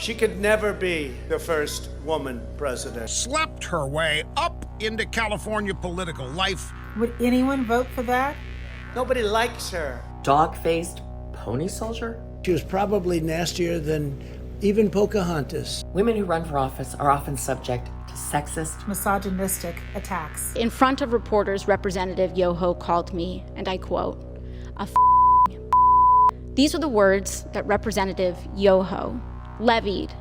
She could never be the first woman president. Slept her way up into California political life. Would anyone vote for that? Nobody likes her. Dog-faced pony soldier? She was probably nastier than even Pocahontas. Women who run for office are often subject to sexist, misogynistic attacks. In front of reporters, Representative Yoho called me, and I quote, a These are the words that Representative Yoho levied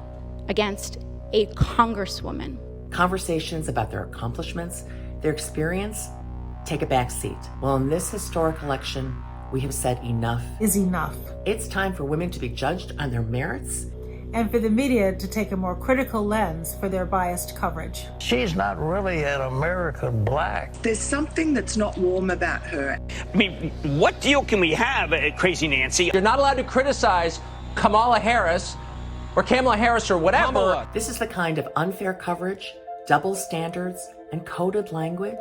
against a congresswoman. Conversations about their accomplishments, their experience, take a back seat. Well, in this historic election, we have said enough is enough. It's time for women to be judged on their merits, and for the media to take a more critical lens for their biased coverage. She's not really an American black. There's something that's not warm about her. I mean, what deal can we have, Crazy Nancy? You're not allowed to criticize Kamala Harris or whatever. Kamala. This is the kind of unfair coverage, double standards, and coded language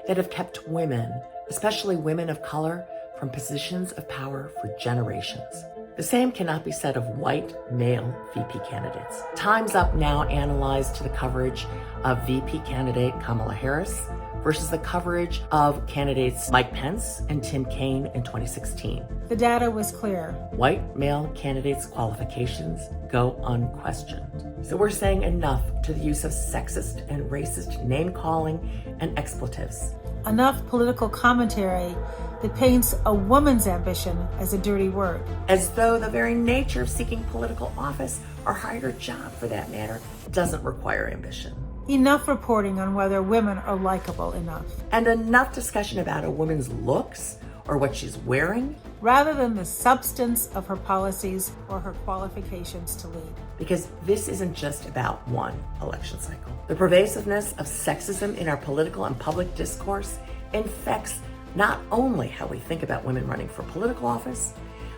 that have kept women, especially women of color, from positions of power for generations. The same cannot be said of white male VP candidates. Time's Up now analyzed to the coverage of VP candidate Kamala Harris versus the coverage of candidates Mike Pence and Tim Kaine in 2016. The data was clear. White male candidates' qualifications go unquestioned. So we're saying enough to the use of sexist and racist name-calling and expletives. Enough political commentary that paints a woman's ambition as a dirty word. As though the very nature of seeking political office, or higher job for that matter, doesn't require ambition. Enough reporting on whether women are likable enough. And enough discussion about a woman's looks or what she's wearing, rather than the substance of her policies or her qualifications to lead. Because this isn't just about one election cycle. The pervasiveness of sexism in our political and public discourse infects not only how we think about women running for political office,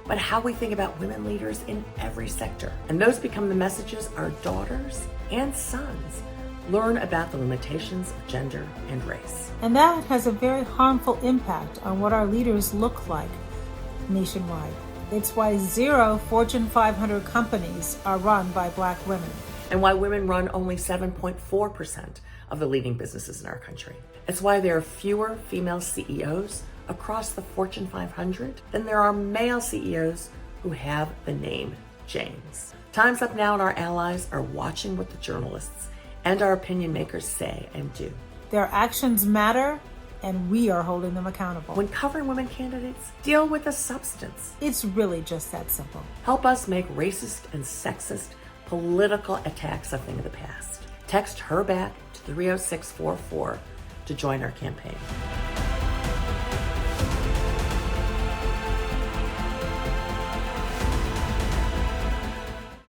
but how we think about women leaders in every sector. And those become the messages our daughters and sons learn about the limitations of gender and race. And that has a very harmful impact on what our leaders look like nationwide. It's why 0 Fortune 500 companies are run by black women. And why women run only 7.4% of the leading businesses in our country. It's why there are fewer female CEOs across the Fortune 500 than there are male CEOs who have the name James. Time's Up now, and our allies are watching what the journalists and our opinion makers say and do. Their actions matter, and we are holding them accountable. When covering women candidates, deal with the substance. It's really just that simple. Help us make racist and sexist political attacks a thing of the past. Text her back to 30644 to join our campaign.